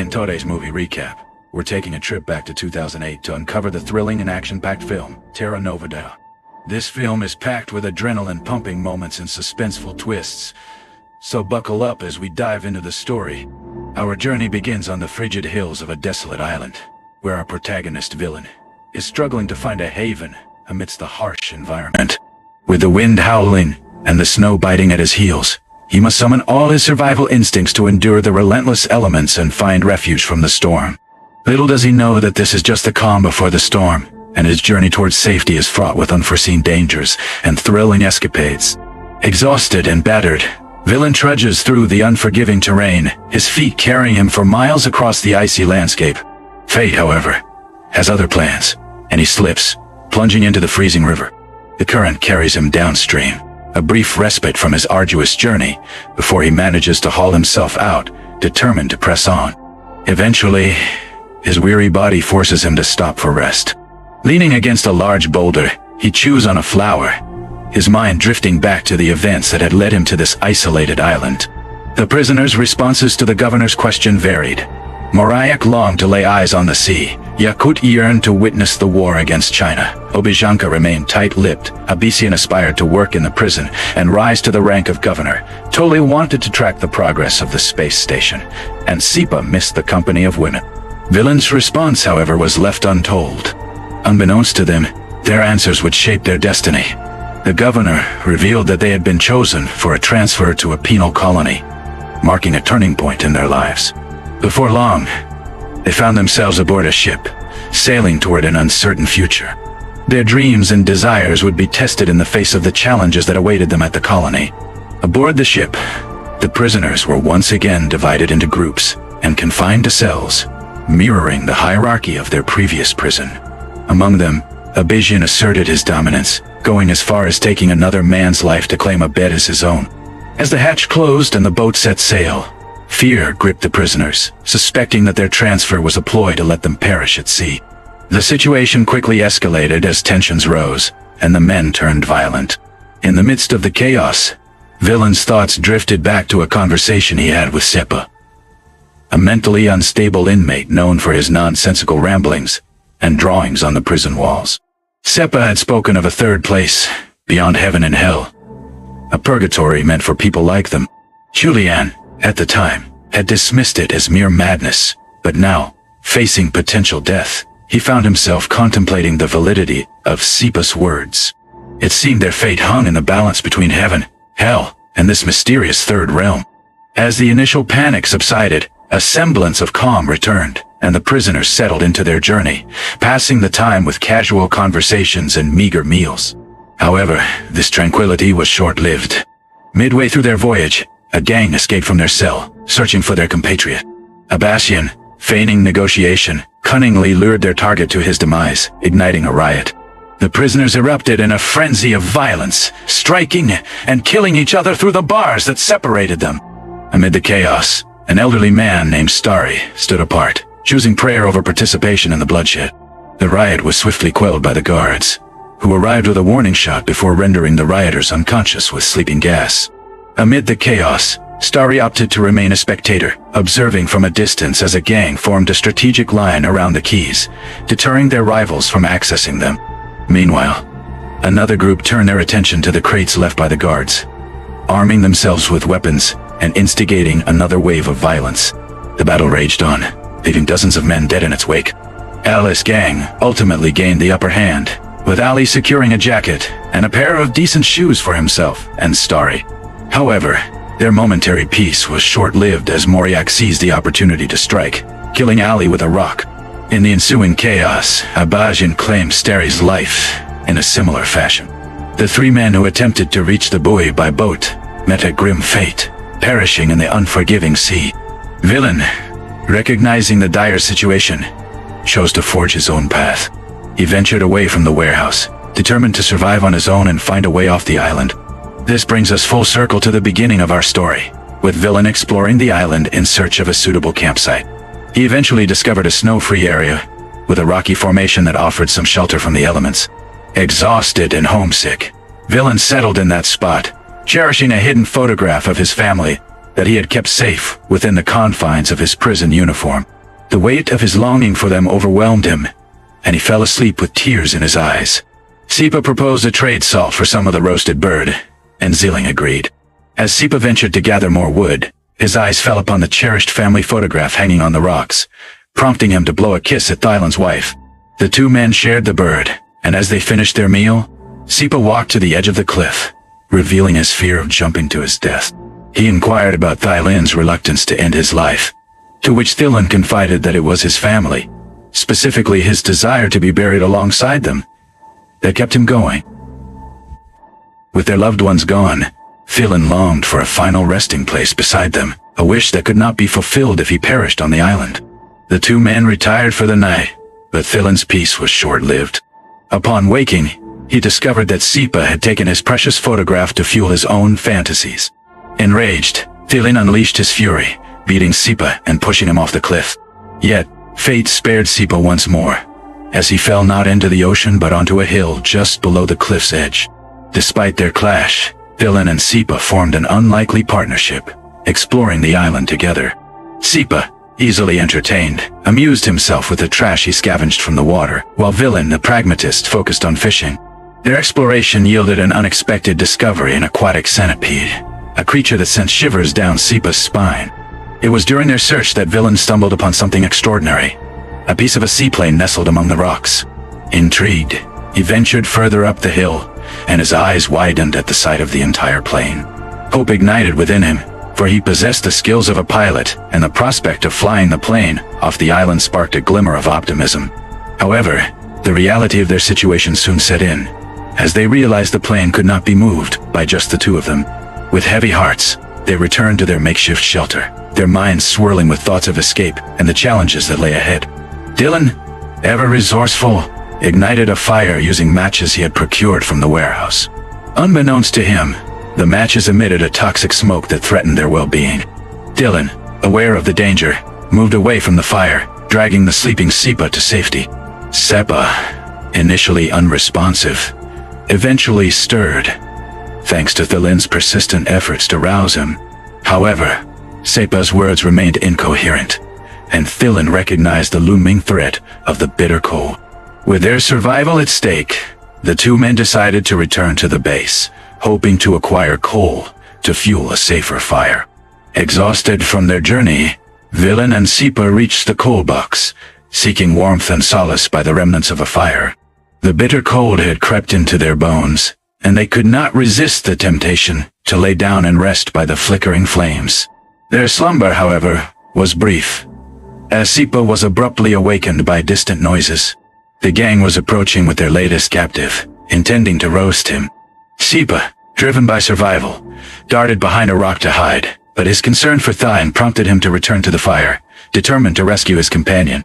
In today's movie recap, we're taking a trip back to 2008 to uncover the thrilling and action-packed film, Terra. This film is packed with adrenaline-pumping moments and suspenseful twists, so buckle up as we dive into the story. Our journey begins on the frigid hills of a desolate island, where our protagonist villain is struggling to find a haven amidst the harsh environment. With the wind howling and the snow biting at his heels, he must summon all his survival instincts to endure the relentless elements and find refuge from the storm. Little does he know that this is just the calm before the storm, and his journey towards safety is fraught with unforeseen dangers and thrilling escapades. Exhausted and battered, villain trudges through the unforgiving terrain, his feet carrying him for miles across the icy landscape. Fate, however, has other plans, and he slips, plunging into the freezing river. The current carries him downstream, a brief respite from his arduous journey before he manages to haul himself out, determined to press on. Eventually, his weary body forces him to stop for rest. Leaning against a large boulder, he chews on a flower, his mind drifting back to the events that had led him to this isolated island. The prisoner's responses to the governor's question varied. Morayak longed to lay eyes on the sea. Yakut yearned to witness the war against China. Obizhanka remained tight-lipped. Abisian aspired to work in the prison and rise to the rank of governor. Tole wanted to track the progress of the space station, and Sipa missed the company of women. Villain's response, however, was left untold. Unbeknownst to them, their answers would shape their destiny. The governor revealed that they had been chosen for a transfer to a penal colony, marking a turning point in their lives. Before long, they found themselves aboard a ship, sailing toward an uncertain future. Their dreams and desires would be tested in the face of the challenges that awaited them at the colony. Aboard the ship, the prisoners were once again divided into groups and confined to cells, mirroring the hierarchy of their previous prison. Among them, Abisian asserted his dominance, going as far as taking another man's life to claim a bed as his own. As the hatch closed and the boat set sail, fear gripped the prisoners, suspecting that their transfer was a ploy to let them perish at sea. The situation quickly escalated as tensions rose, and the men turned violent. In the midst of the chaos, Villain's thoughts drifted back to a conversation he had with Sepa, a mentally unstable inmate known for his nonsensical ramblings and drawings on the prison walls. Sepa had spoken of a third place, beyond heaven and hell, a purgatory meant for people like them. Julian, at the time, had dismissed it as mere madness, but now, facing potential death, he found himself contemplating the validity of Sepa's words. It seemed their fate hung in the balance between heaven, hell, and this mysterious third realm. As the initial panic subsided, a semblance of calm returned, and the prisoners settled into their journey, passing the time with casual conversations and meager meals. However, this tranquility was short-lived. Midway through their voyage, a gang escaped from their cell, searching for their compatriot. Abasian, feigning negotiation, cunningly lured their target to his demise, igniting a riot. The prisoners erupted in a frenzy of violence, striking and killing each other through the bars that separated them. Amid the chaos, an elderly man named Starry stood apart, choosing prayer over participation in the bloodshed. The riot was swiftly quelled by the guards, who arrived with a warning shot before rendering the rioters unconscious with sleeping gas. Amid the chaos, Starry opted to remain a spectator, observing from a distance as a gang formed a strategic line around the keys, deterring their rivals from accessing them. Meanwhile, another group turned their attention to the crates left by the guards, arming themselves with weapons and instigating another wave of violence. The battle raged on, leaving dozens of men dead in its wake. Ali's gang ultimately gained the upper hand, with Ali securing a jacket and a pair of decent shoes for himself and Starry. However, their momentary peace was short-lived as Moriak seized the opportunity to strike, killing Ali with a rock. In the ensuing chaos, Abasian claimed Starry's life in a similar fashion. The three men who attempted to reach the buoy by boat met a grim fate, perishing in the unforgiving sea. Villain, recognizing the dire situation, chose to forge his own path. He ventured away from the warehouse, determined to survive on his own and find a way off the island. This brings us full circle to the beginning of our story, with Villain exploring the island in search of a suitable campsite. He eventually discovered a snow-free area, with a rocky formation that offered some shelter from the elements. Exhausted and homesick, Villain settled in that spot, cherishing a hidden photograph of his family that he had kept safe within the confines of his prison uniform. The weight of his longing for them overwhelmed him, and he fell asleep with tears in his eyes. Sipa proposed a trade salt for some of the roasted bird, and Zilling agreed. As Sipa ventured to gather more wood, his eyes fell upon the cherished family photograph hanging on the rocks, prompting him to blow a kiss at Thailand's wife. The two men shared the bird, and as they finished their meal, Sipa walked to the edge of the cliff, revealing his fear of jumping to his death. He inquired about Thailand's reluctance to end his life, to which Thailand confided that it was his family, specifically his desire to be buried alongside them, that kept him going. With their loved ones gone, Thailand longed for a final resting place beside them, a wish that could not be fulfilled if he perished on the island. The two men retired for the night, but Thailand's peace was short-lived. Upon waking, he discovered that Sipa had taken his precious photograph to fuel his own fantasies. Enraged, Thailand unleashed his fury, beating Sipa and pushing him off the cliff. Yet, fate spared Sipa once more, as he fell not into the ocean but onto a hill just below the cliff's edge. Despite their clash, Thailand and Sipa formed an unlikely partnership, exploring the island together. Sipa, easily entertained, amused himself with the trash he scavenged from the water, while Villain, the pragmatist, focused on fishing. Their exploration yielded an unexpected discovery: an aquatic centipede, a creature that sent shivers down Sipa's spine. It was during their search that Villain stumbled upon something extraordinary: a piece of a seaplane nestled among the rocks. Intrigued, he ventured further up the hill, and his eyes widened at the sight of the entire plane. Hope ignited within him, for he possessed the skills of a pilot, and the prospect of flying the plane off the island sparked a glimmer of optimism. However, the reality of their situation soon set in, as they realized the plane could not be moved by just the two of them. With heavy hearts, they returned to their makeshift shelter, their minds swirling with thoughts of escape and the challenges that lay ahead. Dylan, ever resourceful, ignited a fire using matches he had procured from the warehouse. Unbeknownst to him, the matches emitted a toxic smoke that threatened their well-being. Dylan, aware of the danger, moved away from the fire, dragging the sleeping Sipa to safety. Sipa, initially unresponsive, eventually stirred, thanks to Thailand's persistent efforts to rouse him. However, Sipa's words remained incoherent, and Thailand recognized the looming threat of the bitter cold. With their survival at stake, the two men decided to return to the base, hoping to acquire coal to fuel a safer fire. Exhausted from their journey, Villain and Sipa reached the coal box, seeking warmth and solace by the remnants of a fire. The bitter cold had crept into their bones, and they could not resist the temptation to lay down and rest by the flickering flames. Their slumber, however, was brief, as Sipa was abruptly awakened by distant noises. The gang was approaching with their latest captive, intending to roast him. Sipa, driven by survival, darted behind a rock to hide, but his concern for Thine prompted him to return to the fire, determined to rescue his companion.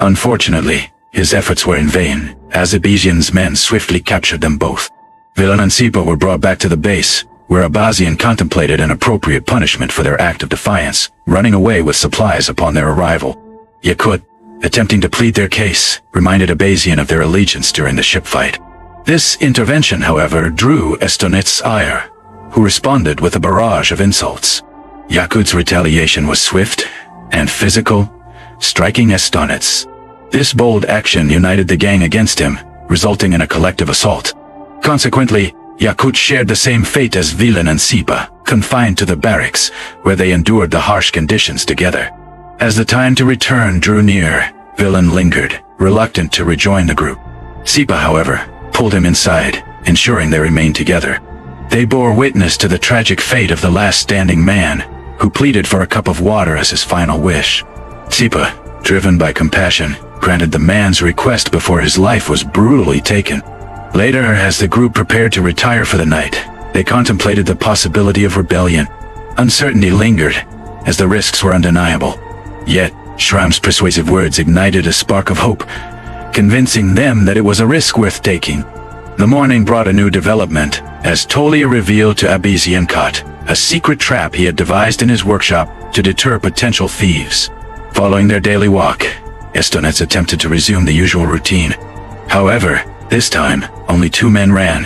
Unfortunately, his efforts were in vain, as Abolishing's men swiftly captured them both. Villain and Sipa were brought back to the base, where Abolishing contemplated an appropriate punishment for their act of defiance, running away with supplies upon their arrival. Yakut, attempting to plead their case, reminded Abolishing of their allegiance during the ship fight. This intervention, however, drew Estonet's ire, who responded with a barrage of insults. Yakut's retaliation was swift and physical, striking Estonet's. This bold action united the gang against him, resulting in a collective assault. Consequently, Yakut shared the same fate as Villain and Sipa, confined to the barracks, where they endured the harsh conditions together. As the time to return drew near, Villain lingered, reluctant to rejoin the group. Sipa, however, pulled him inside, ensuring they remained together. They bore witness to the tragic fate of the last standing man, who pleaded for a cup of water as his final wish. Sipa, driven by compassion, granted the man's request before his life was brutally taken. Later, as the group prepared to retire for the night, they contemplated the possibility of rebellion. Uncertainty lingered, as the risks were undeniable. Yet, Shram's persuasive words ignited a spark of hope, convincing them that it was a risk worth taking. The morning brought a new development, as Tolia revealed to Abolishing a secret trap he had devised in his workshop to deter potential thieves. Following their daily walk, Estonets attempted to resume the usual routine. However, this time, only two men ran,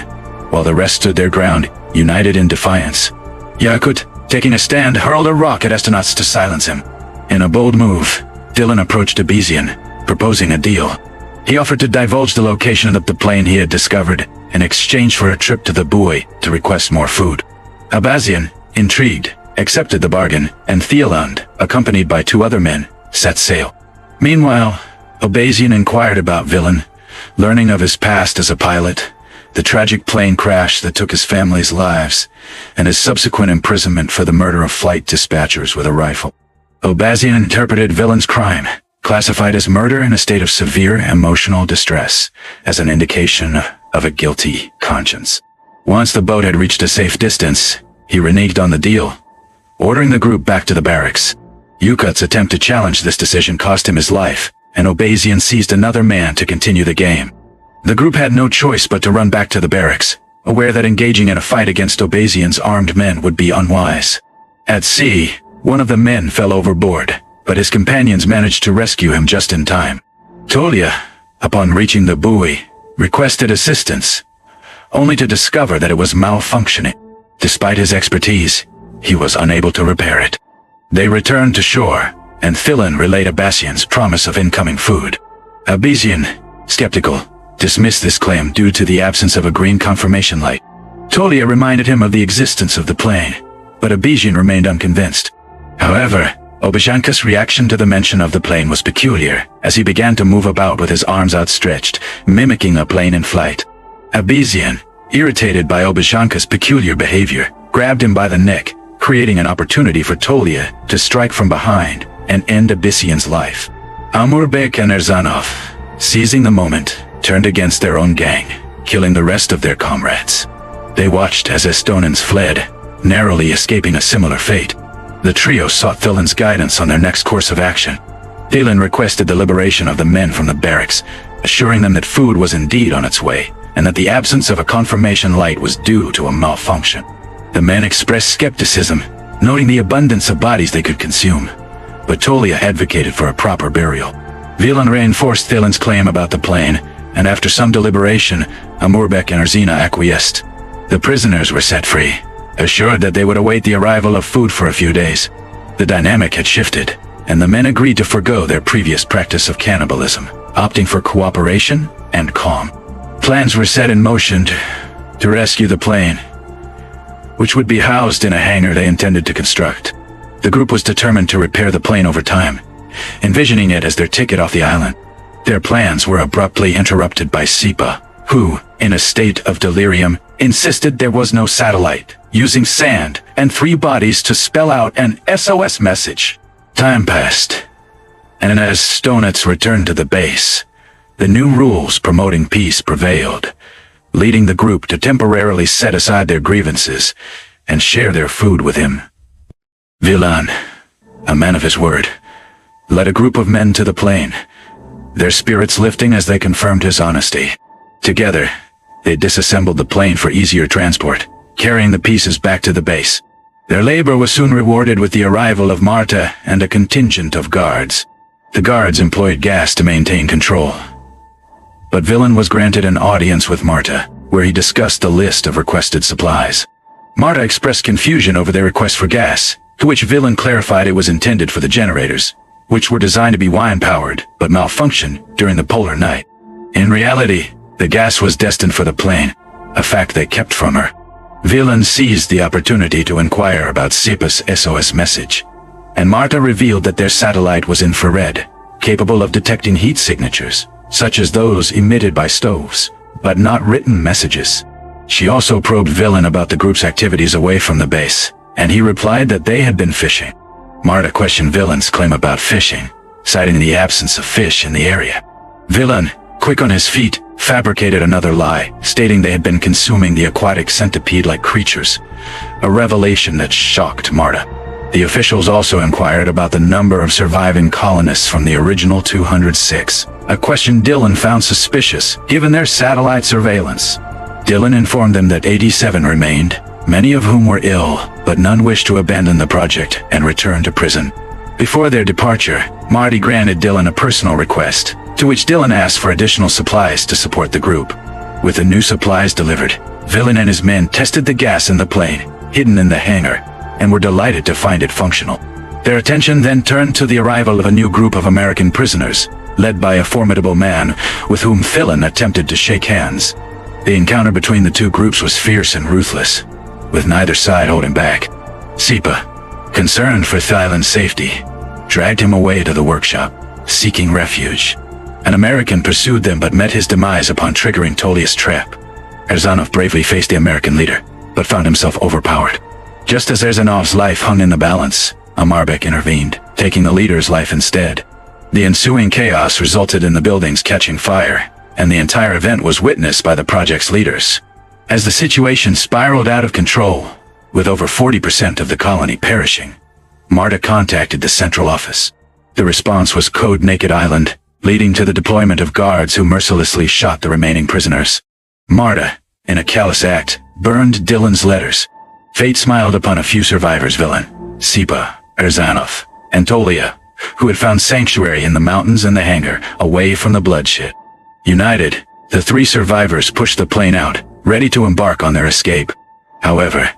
while the rest stood their ground, united in defiance. Yakut, Taking a stand, hurled a rock at astronauts to silence him. In a bold move, Dylan approached Abolishing, proposing a deal. He offered to divulge the location of the plane he had discovered in exchange for a trip to the buoy to request more food. Abolishing, intrigued, accepted the bargain, and Thielund, accompanied by 2 other men, set sail. Meanwhile, Abolishing inquired about Villain, learning of his past as a pilot, the tragic plane crash that took his family's lives, and his subsequent imprisonment for the murder of flight dispatchers with a rifle. Abolishing interpreted Villain's crime, classified as murder in a state of severe emotional distress, as an indication of a guilty conscience. Once the boat had reached a safe distance, he reneged on the deal, ordering the group back to the barracks. Yukut's attempt to challenge this decision cost him his life, and Abolishing seized another man to continue the game. The group had no choice but to run back to the barracks, aware that engaging in a fight against Abolishing's armed men would be unwise. At sea, one of the men fell overboard, but his companions managed to rescue him just in time. Tolia, upon reaching the buoy, requested assistance, only to discover that it was malfunctioning. Despite his expertise, he was unable to repair it. They returned to shore, and Thielund relayed Abolishing's promise of incoming food. Abolishing, skeptical, dismissed this claim due to the absence of a green confirmation light. Tolia reminded him of the existence of the plane, but Abolishing remained unconvinced. However, Obashanka's reaction to the mention of the plane was peculiar, as he began to move about with his arms outstretched, mimicking a plane in flight. Abolishing, irritated by Obashanka's peculiar behavior, grabbed him by the neck, creating an opportunity for Tolia to strike from behind and end Abolishing's life. Amurbek and Erzanov, seizing the moment, turned against their own gang, killing the rest of their comrades. They watched as Estonans fled, narrowly escaping a similar fate. The trio sought Thielund's guidance on their next course of action. Thielund requested the liberation of the men from the barracks, assuring them that food was indeed on its way, and that the absence of a confirmation light was due to a malfunction. The men expressed skepticism, noting the abundance of bodies they could consume, but Tolia advocated for a proper burial. Thielund reinforced Thielund's claim about the plane, and after some deliberation, Amurbek and Erzina acquiesced. The prisoners were set free, assured that they would await the arrival of food for a few days. The dynamic had shifted, and the men agreed to forgo their previous practice of cannibalism, opting for cooperation and calm. Plans were set in motion to rescue the plane, which would be housed in a hangar they intended to construct. The group was determined to repair the plane over time, envisioning it as their ticket off the island. Their plans were abruptly interrupted by Sipa, who, in a state of delirium, insisted there was no satellite, using sand and 3 bodies to spell out an SOS message. Time passed, and as Stonets returned to the base, the new rules promoting peace prevailed, leading the group to temporarily set aside their grievances and share their food with him. Villain, a man of his word, led a group of men to the plane, their spirits lifting as they confirmed his honesty. Together, they disassembled the plane for easier transport, carrying the pieces back to the base. Their labor was soon rewarded with the arrival of Marta and a contingent of guards. The guards employed gas to maintain control. But Villain was granted an audience with Marta, where he discussed the list of requested supplies. Marta expressed confusion over their request for gas, to which Villain clarified it was intended for the generators, which were designed to be wine-powered, but malfunctioned during the polar night. In reality, the gas was destined for the plane, a fact they kept from her. Villain seized the opportunity to inquire about Sipa's SOS message, and Marta revealed that their satellite was infrared, capable of detecting heat signatures, such as those emitted by stoves, but not written messages. She also probed Villain about the group's activities away from the base, and he replied that they had been fishing. Marta questioned Villain's claim about fishing, citing the absence of fish in the area. Villain, quick on his feet, fabricated another lie, stating they had been consuming the aquatic centipede-like creatures, a revelation that shocked Marta. The officials also inquired about the number of surviving colonists from the original 206, a question Dylan found suspicious given their satellite surveillance. Dylan informed them that 87 remained, many of whom were ill, but none wished to abandon the project and return to prison. Before their departure, Marty granted Dylan a personal request, to which Dylan asked for additional supplies to support the group. With the new supplies delivered, Villain and his men tested the gas in the plane, hidden in the hangar, and were delighted to find it functional. Their attention then turned to the arrival of a new group of American prisoners, led by a formidable man with whom Thillen attempted to shake hands. The encounter between the two groups was fierce and ruthless, with neither side holding back. Sipa, concerned for Thillen's safety, dragged him away to the workshop, seeking refuge. An American pursued them but met his demise upon triggering Tolia's trap. Erzanov bravely faced the American leader, but found himself overpowered. Just as Erzanov's life hung in the balance, Amarbek intervened, taking the leader's life instead. The ensuing chaos resulted in the buildings catching fire, and the entire event was witnessed by the project's leaders. As the situation spiraled out of control, with over 40% of the colony perishing, Marta contacted the central office. The response was Code Naked Island, leading to the deployment of guards who mercilessly shot the remaining prisoners. Marta, in a callous act, burned Dylan's letters. Fate smiled upon a few survivors. Villain, Sipa, Erzanov, and Tolia, who had found sanctuary in the mountains and the hangar, away from the bloodshed. United, the three survivors pushed the plane out, ready to embark on their escape. However,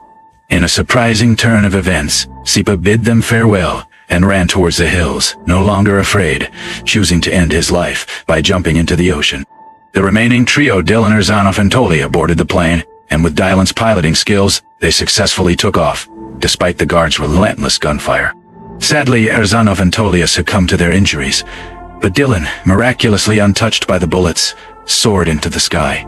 in a surprising turn of events, Sipa bid them farewell and ran towards the hills, no longer afraid, choosing to end his life by jumping into the ocean. The remaining trio, Dylan, Erzanov, and Tolia, boarded the plane, and with Dylan's piloting skills, they successfully took off, despite the guards' relentless gunfire. Sadly, Erzanov and Tolia succumbed to their injuries, but Dylan, miraculously untouched by the bullets, soared into the sky,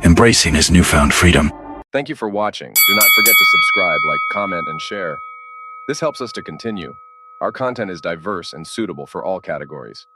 embracing his newfound freedom. Thank you for watching. Do not forget to subscribe, like, comment, and share. This helps us to continue. Our content is diverse and suitable for all categories.